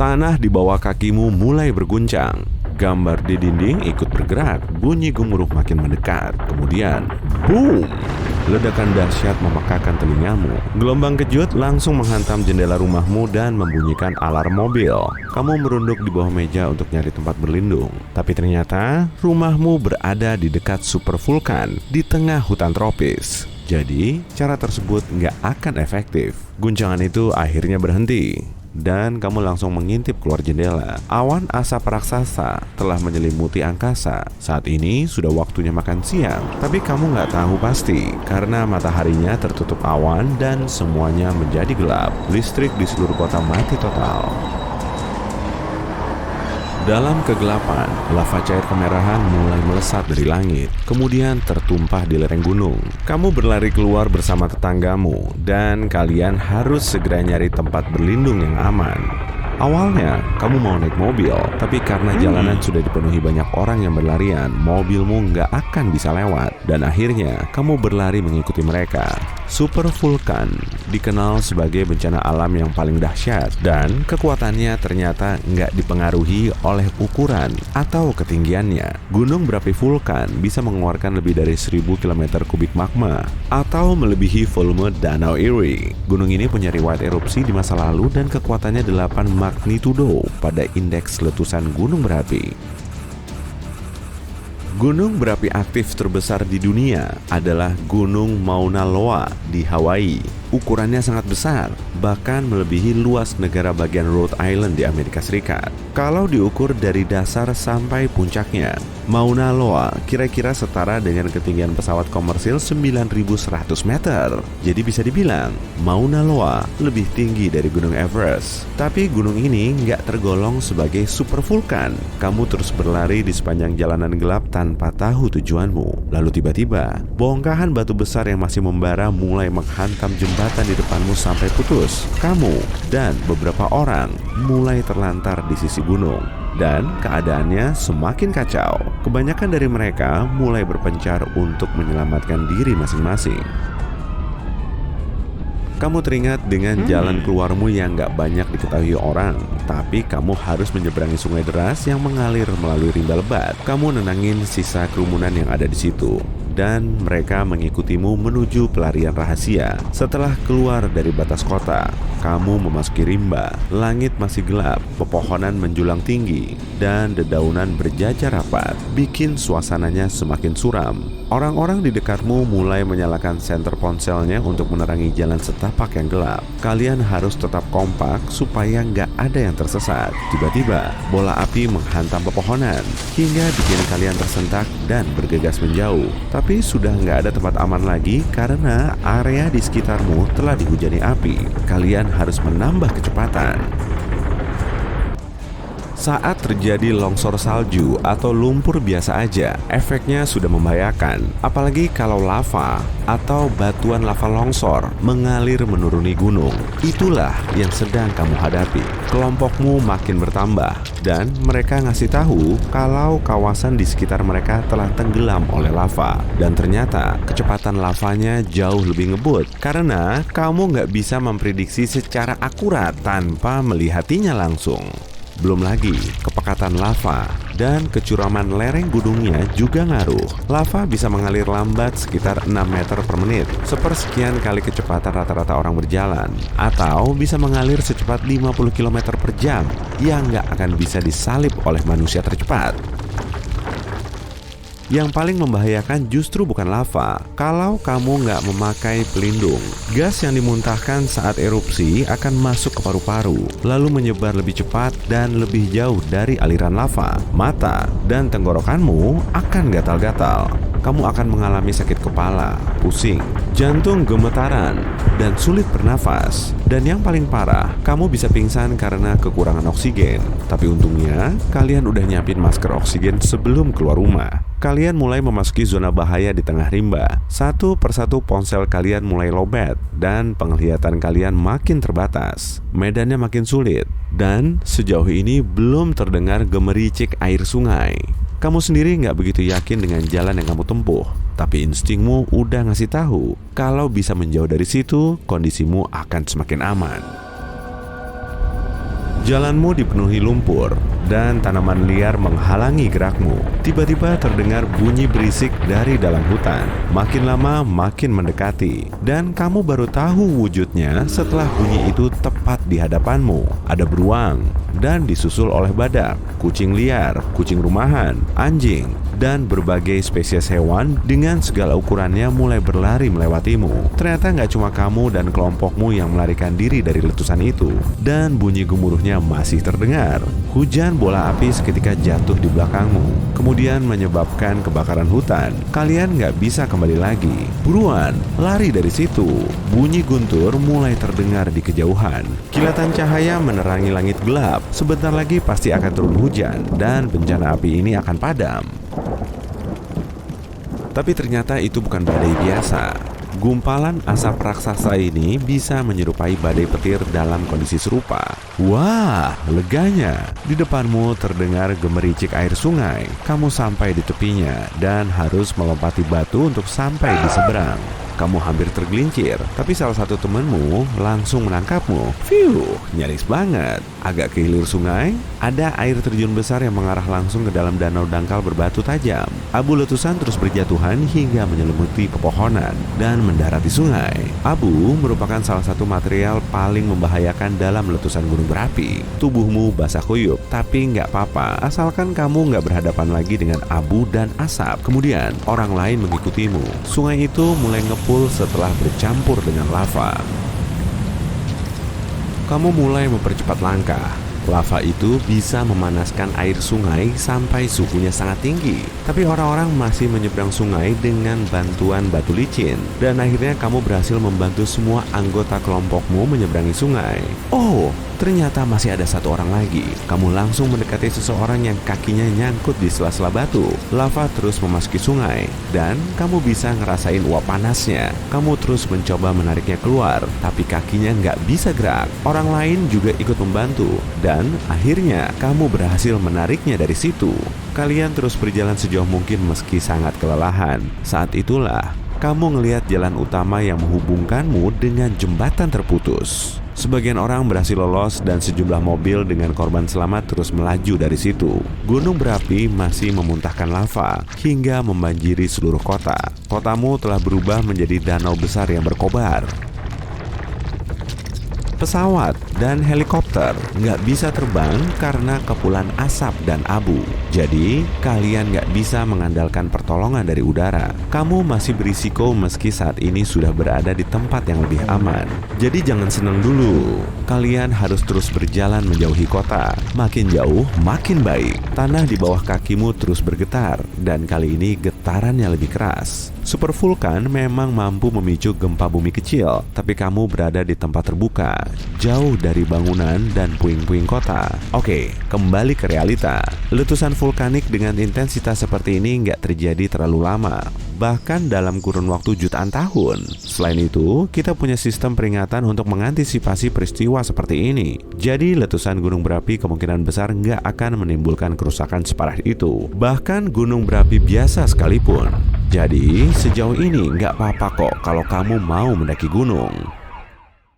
Tanah di bawah kakimu mulai berguncang. Gambar di dinding ikut bergerak, bunyi gemuruh makin mendekat. Kemudian, boom! Ledakan dahsyat memekakan telingamu. Gelombang kejut langsung menghantam jendela rumahmu dan membunyikan alarm mobil. Kamu merunduk di bawah meja untuk nyari tempat berlindung. Tapi ternyata rumahmu berada di dekat super vulkan di tengah hutan tropis. Jadi, cara tersebut nggak akan efektif. Guncangan itu akhirnya berhenti dan kamu langsung mengintip keluar jendela. Awan asap raksasa telah menyelimuti angkasa. Saat ini sudah waktunya makan siang, tapi kamu nggak tahu pasti karena mataharinya tertutup awan dan semuanya menjadi gelap. Listrik di seluruh kota mati total. Dalam kegelapan, lava cair kemerahan mulai melesat dari langit, kemudian tertumpah di lereng gunung. Kamu berlari keluar bersama tetanggamu, dan kalian harus segera nyari tempat berlindung yang aman. Awalnya, kamu mau naik mobil, tapi karena jalanan sudah dipenuhi banyak orang yang berlarian, mobilmu nggak akan bisa lewat. Dan akhirnya, kamu berlari mengikuti mereka. Super vulkan dikenal sebagai bencana alam yang paling dahsyat, dan kekuatannya ternyata nggak dipengaruhi oleh ukuran atau ketinggiannya. Gunung berapi vulkan bisa mengeluarkan lebih dari 1000 km kubik magma, atau melebihi volume Danau Erie. Gunung ini punya riwayat erupsi di masa lalu dan kekuatannya 8 magnitudo pada indeks letusan gunung berapi. Gunung berapi aktif terbesar di dunia adalah Gunung Mauna Loa di Hawaii. Ukurannya sangat besar, bahkan melebihi luas negara bagian Rhode Island di Amerika Serikat. Kalau diukur dari dasar sampai puncaknya, Mauna Loa kira-kira setara dengan ketinggian pesawat komersil 9.100 meter. Jadi bisa dibilang, Mauna Loa lebih tinggi dari Gunung Everest. Tapi gunung ini nggak tergolong sebagai super vulkan. Kamu terus berlari di sepanjang jalanan gelap tanpa tahu tujuanmu. Lalu tiba-tiba, bongkahan batu besar yang masih membara mulai menghantam jembatan di depanmu sampai putus. Kamu dan beberapa orang mulai terlantar di sisi gunung, dan keadaannya semakin kacau. Kebanyakan dari mereka mulai berpencar untuk menyelamatkan diri masing-masing. Kamu teringat dengan jalan keluarmu yang gak banyak diketahui orang, tapi kamu harus menyeberangi sungai deras yang mengalir melalui rimba lebat. Kamu nenangin sisa kerumunan yang ada di situ, dan mereka mengikutimu menuju pelarian rahasia. Setelah keluar dari batas kota, kamu memasuki rimba. Langit masih gelap, pepohonan menjulang tinggi, dan dedaunan berjajar rapat, bikin suasananya semakin suram. Orang-orang di dekatmu mulai menyalakan senter ponselnya untuk menerangi jalan setapak yang gelap. Kalian harus tetap kompak supaya nggak ada yang tersesat. Tiba-tiba, bola api menghantam pepohonan hingga bikin kalian tersentak dan bergegas menjauh. Tapi sudah nggak ada tempat aman lagi karena area di sekitarmu telah dihujani api. Kalian harus menambah kecepatan. Saat terjadi longsor salju atau lumpur biasa aja, efeknya sudah membahayakan. Apalagi kalau lava atau batuan lava longsor mengalir menuruni gunung. Itulah yang sedang kamu hadapi. Kelompokmu makin bertambah, dan mereka ngasih tahu kalau kawasan di sekitar mereka telah tenggelam oleh lava. Dan ternyata kecepatan lavanya jauh lebih ngebut, karena kamu nggak bisa memprediksi secara akurat tanpa melihatinya langsung. Belum lagi, kepekatan lava dan kecuraman lereng gunungnya juga ngaruh. Lava bisa mengalir lambat sekitar 6 meter per menit, sepersekian kali kecepatan rata-rata orang berjalan, atau bisa mengalir secepat 50 km per jam yang nggak akan bisa disalip oleh manusia tercepat. Yang paling membahayakan justru bukan lava. Kalau kamu nggak memakai pelindung, gas yang dimuntahkan saat erupsi akan masuk ke paru-paru, lalu menyebar lebih cepat dan lebih jauh dari aliran lava. Mata dan tenggorokanmu akan gatal-gatal. Kamu akan mengalami sakit kepala, pusing, jantung gemetaran, dan sulit bernafas. Dan yang paling parah, kamu bisa pingsan karena kekurangan oksigen. Tapi untungnya, kalian udah nyiapin masker oksigen sebelum keluar rumah. Kalian mulai memasuki zona bahaya di tengah rimba. Satu persatu ponsel kalian mulai lowbat, dan penglihatan kalian makin terbatas. Medannya makin sulit, dan sejauh ini belum terdengar gemericik air sungai. Kamu sendiri nggak begitu yakin dengan jalan yang kamu tempuh, tapi instingmu udah ngasih tahu kalau bisa menjauh dari situ, kondisimu akan semakin aman. Jalanmu dipenuhi lumpur dan tanaman liar menghalangi gerakmu. Tiba-tiba terdengar bunyi berisik dari dalam hutan. Makin lama makin mendekati, dan kamu baru tahu wujudnya setelah bunyi itu tepat di hadapanmu. Ada beruang dan disusul oleh badak, kucing liar, kucing rumahan, anjing, dan berbagai spesies hewan dengan segala ukurannya mulai berlari melewatimu. Ternyata nggak cuma kamu dan kelompokmu yang melarikan diri dari letusan itu, dan bunyi gemuruhnya masih terdengar. Hujan bola api seketika jatuh di belakangmu, kemudian menyebabkan kebakaran hutan. Kalian nggak bisa kembali lagi. Buruan, lari dari situ. Bunyi guntur mulai terdengar di kejauhan. Kilatan cahaya menerangi langit gelap. Sebentar lagi pasti akan turun hujan, dan bencana api ini akan padam. Tapi ternyata itu bukan badai biasa. Gumpalan asap raksasa ini bisa menyerupai badai petir dalam kondisi serupa. Wah, leganya. Di depanmu terdengar gemericik air sungai. Kamu sampai di tepinya dan harus melompati batu untuk sampai di seberang. Kamu hampir tergelincir, tapi salah satu temanmu langsung menangkapmu. Fiuh, nyaris banget. Agak ke hilir sungai, ada air terjun besar yang mengarah langsung ke dalam danau dangkal berbatu tajam. Abu letusan terus berjatuhan hingga menyelimuti pepohonan dan mendarat di sungai. Abu merupakan salah satu material paling membahayakan dalam letusan gunung berapi. Tubuhmu basah kuyup, tapi nggak apa-apa asalkan kamu nggak berhadapan lagi dengan abu dan asap. Kemudian orang lain mengikutimu. Sungai itu mulai ngepul setelah bercampur dengan lava. Kamu mulai mempercepat langkah. Lava itu bisa memanaskan air sungai sampai suhunya sangat tinggi. Tapi orang-orang masih menyeberang sungai dengan bantuan batu licin. Dan akhirnya kamu berhasil membantu semua anggota kelompokmu menyeberangi sungai. Oh, ternyata masih ada satu orang lagi. Kamu langsung mendekati seseorang yang kakinya nyangkut di sela-sela batu. Lava terus memasuki sungai, dan kamu bisa ngerasain uap panasnya. Kamu terus mencoba menariknya keluar, tapi kakinya nggak bisa gerak. Orang lain juga ikut membantu, dan akhirnya kamu berhasil menariknya dari situ. Kalian terus berjalan sejauh mungkin meski sangat kelelahan. Saat itulah kamu ngelihat jalan utama yang menghubungkanmu dengan jembatan terputus. Sebagian orang berhasil lolos dan sejumlah mobil dengan korban selamat terus melaju dari situ. Gunung berapi masih memuntahkan lava hingga membanjiri seluruh kota. Kotamu telah berubah menjadi danau besar yang berkobar. Pesawat dan helikopter nggak bisa terbang karena kepulan asap dan abu. Jadi, kalian nggak bisa mengandalkan pertolongan dari udara. Kamu masih berisiko meski saat ini sudah berada di tempat yang lebih aman. Jadi jangan senang dulu. Kalian harus terus berjalan menjauhi kota. Makin jauh, makin baik. Tanah di bawah kakimu terus bergetar, dan kali ini getarannya lebih keras. Super vulkan memang mampu memicu gempa bumi kecil, tapi kamu berada di tempat terbuka, jauh dari bangunan dan puing-puing kota. Oke, kembali ke realita. Letusan vulkanik dengan intensitas seperti ini nggak terjadi terlalu lama, bahkan dalam kurun waktu jutaan tahun. Selain itu, kita punya sistem peringatan untuk mengantisipasi peristiwa seperti ini. Jadi, letusan gunung berapi kemungkinan besar nggak akan menimbulkan kerusakan separah itu, bahkan gunung berapi biasa sekalipun. Jadi, sejauh ini nggak apa-apa kok kalau kamu mau mendaki gunung.